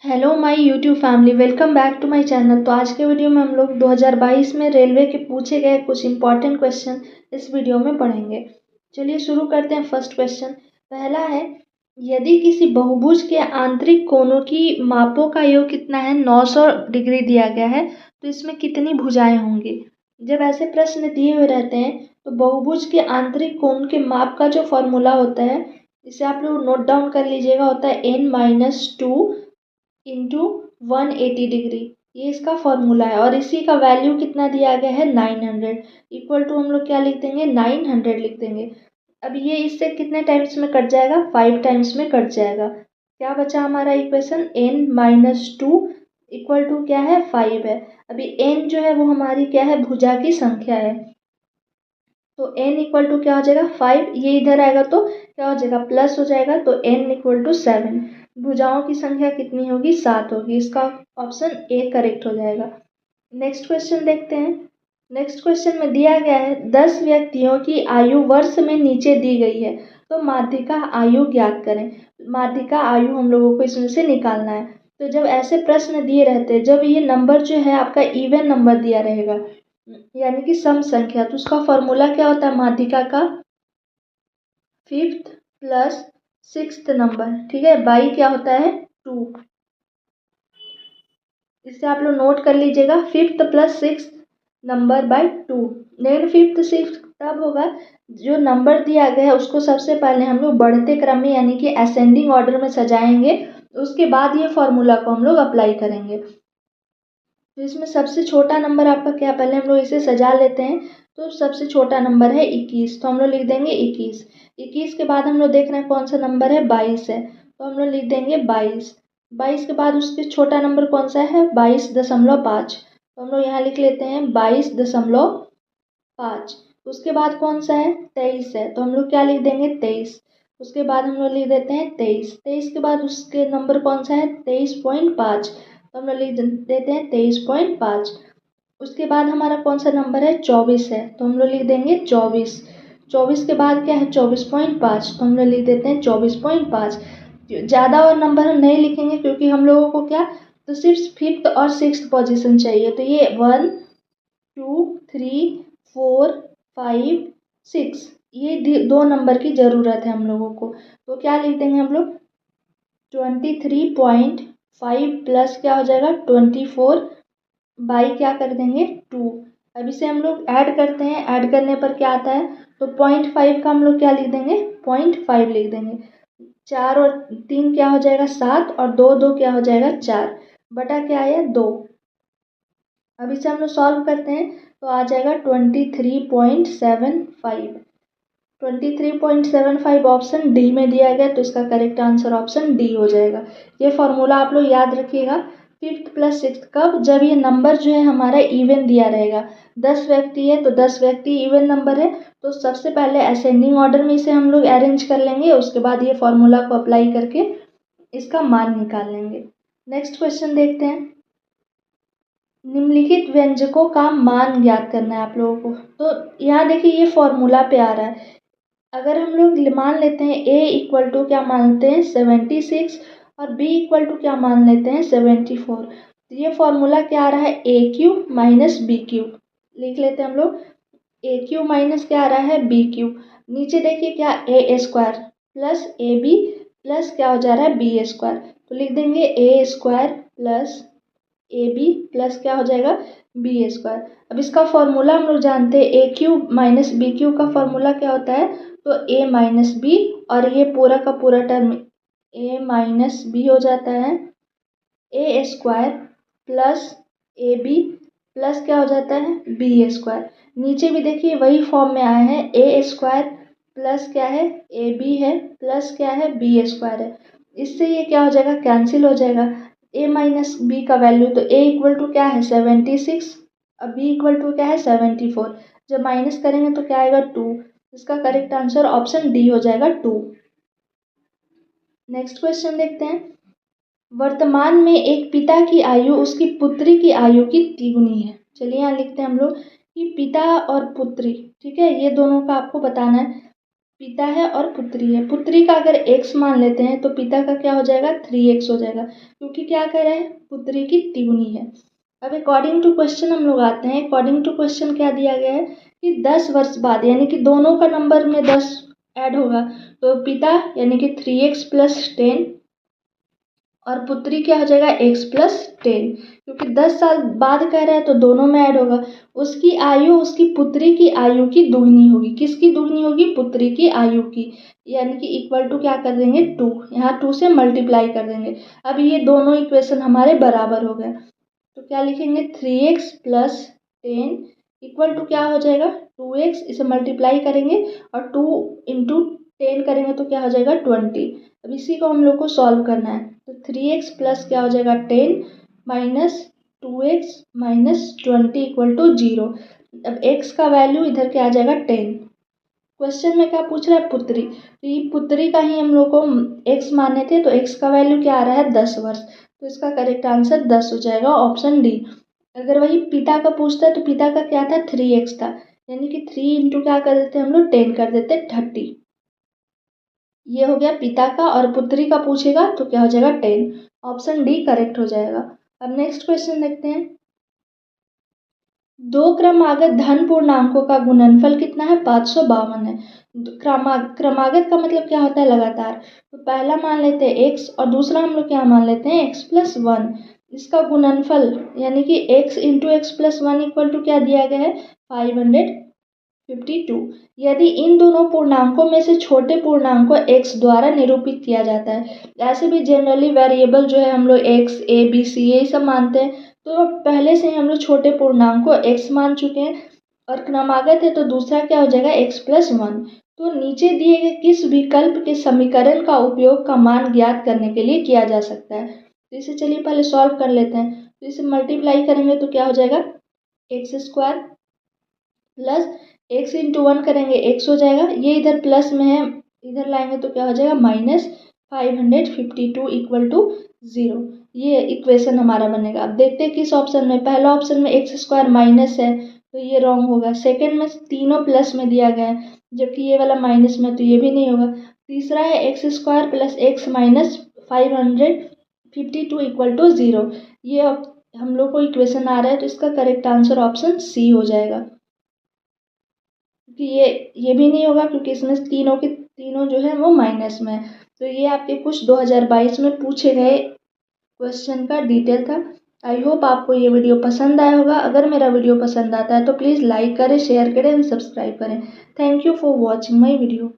Hello my YouTube family, welcome back to my channel. तो आज के वीडियो में हम लोग 2022 में रेलवे के पूछे गए कुछ इंपॉर्टेंट क्वेश्चन इस वीडियो में पढ़ेंगे। चलिए शुरू करते हैं। फर्स्ट क्वेश्चन पहला है, यदि किसी बहुभुज के आंतरिक कोणों की मापों का योग कितना है, 900 डिग्री दिया गया है, तो इसमें कितनी भुजाएं होंगी। जब ऐसे प्रश्न दिए हुए रहते हैं तो बहुभुज के आंतरिक कोण के माप का जो फॉर्मूला होता है, इसे आप लोग नोट डाउन कर लीजिएगा, होता है n-2 इंटू 180 डिग्री। ये इसका फॉर्मूला है और इसी का वैल्यू कितना दिया गया है, 900 इक्वल टू हम लोग क्या लिख देंगे, 900 लिख देंगे। अब ये इससे कितने टाइम्स में कट जाएगा, 5 टाइम्स में कट जाएगा। क्या बचा हमारा इक्वेशन, n-2 इक्वल टू क्या है, 5 है। अभी n जो है वो हमारी क्या है, भुजा की संख्या है, तो n इक्वल टू क्या हो जाएगा, 5। ये इधर आएगा तो क्या हो जाएगा, प्लस हो जाएगा, तो n इक्वल टू 7। भुजाओं की संख्या कितनी होगी, 7 होगी। इसका ऑप्शन ए करेक्ट हो जाएगा। नेक्स्ट क्वेश्चन देखते हैं। नेक्स्ट क्वेश्चन में दिया गया है 10 व्यक्तियों की आयु वर्ष में नीचे दी गई है, तो माध्यिका आयु ज्ञात करें। माध्यिका आयु हम लोगों को इसमें से निकालना है। तो जब ऐसे प्रश्न दिए रहते हैं, जब ये नंबर जो है आपका इवन नंबर दिया रहेगा, यानी कि सम संख्या, तो उसका फॉर्मूला क्या होता है माध्यिका का, 5th प्लस 6th नंबर, ठीक है, बाई क्या होता है, 2। इससे आप लोग नोट कर लीजिएगा, 5th plus 6th number by 2। लेकिन 5th 6th तब होगा जो नंबर दिया गया है उसको सबसे पहले हम लोग बढ़ते क्रम में यानी कि असेंडिंग ऑर्डर में सजाएंगे, उसके बाद ये फॉर्मूला को हम लोग अप्लाई करेंगे। तो इसमें सबसे छोटा नंबर आपका क्या, पहले हम लोग इसे सजा लेते हैं। तो सबसे छोटा नंबर है 21, तो हम लोग लिख देंगे 21। 21 के बाद हम लोग देख रहे हैं कौन सा नंबर है, 22 है, तो हम लोग लिख देंगे 22। 22 के बाद उसके छोटा नंबर कौन सा है, 22.5, तो हम लोग यहाँ लिख लेते हैं 22.5। उसके बाद कौन सा है, 23 है, तो हम लोग क्या लिख देंगे, 23। उसके बाद हम लोग लिख देते हैं 23। 23 के बाद उसके नंबर कौन सा है, 23.5, तो हम लोग लिख देते हैं 23.5। उसके बाद हमारा कौन सा नंबर है, 24 है, तो हम लोग लिख देंगे 24। 24 के बाद क्या है, 24.5, तो हम लोग लिख देते हैं 24.5। ज़्यादा और नंबर हम नहीं लिखेंगे क्योंकि हम लोगों को क्या, तो सिर्फ 5th और 6th पोजीशन चाहिए। तो ये 1 2 3 4 5 6, ये 2 नंबर की ज़रूरत है हम लोगों को। तो क्या लिख देंगे हम लोग, 23.5 प्लस क्या हो जाएगा, 24 बाई क्या कर देंगे, 2। अब इसे हम लोग ऐड करते हैं, ऐड करने पर क्या आता है, तो 0.5 का हम लोग क्या लिख देंगे, 0.5 लिख देंगे। 4 और 3 क्या हो जाएगा, 7, और 2 2 क्या हो जाएगा, 4 बटा क्या आया, 2। अब इसे हम लोग सॉल्व करते हैं तो आ जाएगा 23.75। 23.75 ऑप्शन डी में दिया गया, तो इसका करेक्ट आंसर ऑप्शन डी हो जाएगा। ये फॉर्मूला आप लोग याद रखिएगा। 5th प्लस 6th कब, जब ये नंबर जो है हमारा इवन दिया रहेगा। 10 व्यक्ति है तो 10 व्यक्ति इवन नंबर है, तो सबसे पहले असेंडिंग ऑर्डर में इसे हम लोग अरेंज कर लेंगे, उसके बाद ये फॉर्मूला को अप्लाई करके इसका मान निकाल लेंगे। नेक्स्ट क्वेश्चन देखते हैं। निम्नलिखित व्यंजकों का मान ज्ञात करना है आप लोगों को। तो यहाँ देखिए ये फॉर्मूला पे आ रहा है। अगर हम लोग मान लेते हैं a इक्वल टू क्या मान लेते हैं, 76, और b इक्वल टू क्या मान लेते हैं, 74। तो ये फॉर्मूला क्या आ रहा है, ए क्यूब माइनस बी क्यूब लिख लेते हैं हम लोग। ए क्यूब माइनस क्या आ रहा है, बी क्यूब। नीचे देखिए क्या, A square plus A B plus क्या हो जा रहा है, बी स्क्वायर, तो लिख देंगे A square plus A B plus क्या हो जाएगा, बी स्क्वायर। अब इसका फॉर्मूला हम लोग जानते हैं, ए क्यूब माइनस बी क्यूब का फॉर्मूला क्या होता है, तो ए माइनस बी, और ये पूरा का पूरा टर्म ए माइनस बी हो जाता है, A square plus A B plus क्या हो जाता है, बी स्क्वायर। नीचे भी देखिए वही फॉर्म में आया है, ए स्क्वायर प्लस क्या है, ए बी है प्लस क्या है, बी स्क्वायर है। इससे ये क्या हो जाएगा, कैंसिल हो जाएगा। ए माइनस बी का वैल्यू, तो ए इक्वल टू क्या है, 76, और बी इक्वल टू क्या है, 74। जब माइनस करेंगे तो क्या आएगा, 2। इसका करेक्ट आंसर ऑप्शन डी हो जाएगा, 2। नेक्स्ट क्वेश्चन देखते हैं। वर्तमान में एक पिता की आयु उसकी पुत्री की आयु की तिगुनी है। चलिए यहाँ लिखते हैं हम लोग कि पिता और पुत्री, ठीक है, ये दोनों का आपको बताना है। पिता है और पुत्री है। पुत्री का अगर x मान लेते हैं तो पिता का क्या हो जाएगा 3x हो जाएगा, क्योंकि क्या कह रहे हैं पुत्री की तिगुनी है। अब अकॉर्डिंग टू क्वेश्चन हम लोग आते हैं। अकॉर्डिंग टू क्वेश्चन क्या दिया गया है कि 10 वर्ष बाद, यानी कि दोनों का नंबर में 10 ऐड होगा, तो पिता यानी कि 3x + 10 और पुत्री क्या हो जाएगा x + 10, क्योंकि 10 साल बाद कह रहा है तो दोनों में ऐड होगा। उसकी आयु उसकी पुत्री की आयु की दुगनी होगी। किसकी दुगनी होगी? पुत्री की आयु की, यानी कि इक्वल टू क्या कर देंगे 2, यहाँ 2 से मल्टीप्लाई कर देंगे। अब ये दोनों इक्वेशन हमारे बराबर हो गए, तो क्या लिखेंगे 3x + 10 इक्वल टू क्या हो जाएगा 2x, इसे मल्टीप्लाई करेंगे और 2 × 10 करेंगे तो क्या हो जाएगा 20। अब इसी को हम लोग को सॉल्व करना है, तो 3x प्लस क्या हो जाएगा 10 minus 2x minus 20 equal to 0। अब x का वैल्यू इधर क्या आ जाएगा 10। क्वेश्चन में क्या पूछ रहा है पुत्री, तो ये पुत्री का ही हम लोग को x माने थे, तो x का वैल्यू क्या आ रहा है 10 वर्ष, तो इसका करेक्ट आंसर 10 हो जाएगा, ऑप्शन डी। अगर वही पिता का पूछता है तो पिता का क्या था 3x था, यानी कि 3 × क्या कर देते हम लोग 10 कर देते 30। ये हो गया पिता का, और पुत्री का पूछेगा तो क्या हो जाएगा 10, ऑप्शन डी करेक्ट हो जाएगा। अब नेक्स्ट क्वेश्चन देखते हैं। दो क्रमागत धन पूर्णांकों का गुणनफल कितना है 552 है। क्रमागत का मतलब क्या होता है लगातार, तो पहला मान लेते हैं x और दूसरा हम लोग क्या मान लेते हैं x + 1। इसका गुणनफल यानी कि x × x + 1 इक्वल टू क्या दिया गया है 552। यदि इन दोनों पूर्णांकों में से छोटे पूर्णांक को x द्वारा निरूपित किया जाता है, ऐसे भी जनरली वेरिएबल जो है हम लोग x a b c यही सब मानते हैं, तो पहले से ही हम लोग छोटे पूर्णांक को x मान चुके हैं, और क्रमागत है तो दूसरा क्या हो जाएगा x + 1। तो नीचे दिए गए किस विकल्प के समीकरण का उपयोग का मान ज्ञात करने के लिए किया जा सकता है, तो इसे चलिए पहले सॉल्व कर लेते हैं। तो इसे मल्टीप्लाई करेंगे तो क्या हो जाएगा x² प्लस x × 1 करेंगे x हो जाएगा, ये इधर प्लस में है, इधर लाएंगे तो क्या हो जाएगा -552 इक्वल टू 0। ये इक्वेशन हमारा बनेगा। अब देखते हैं किस ऑप्शन में, पहला ऑप्शन में x² माइनस है तो ये रॉन्ग होगा। सेकंड में तीनों प्लस में दिया गया है, जबकि ये वाला माइनस में, तो ये भी नहीं होगा। तीसरा है x² + x minus 552 equal to 0। ये हम लोग को इक्वेशन आ रहा है, तो इसका करेक्ट आंसर ऑप्शन सी हो जाएगा, क्योंकि ये भी नहीं होगा क्योंकि इसमें तीनों के तीनों जो है वो माइनस में है। तो ये आपके कुछ 2022 में पूछे गए क्वेश्चन का डिटेल था। आई होप आपको ये वीडियो पसंद आया होगा। अगर मेरा वीडियो पसंद आता है तो प्लीज़ लाइक करें, शेयर करें एंड सब्सक्राइब करें। Thank you for watching my video.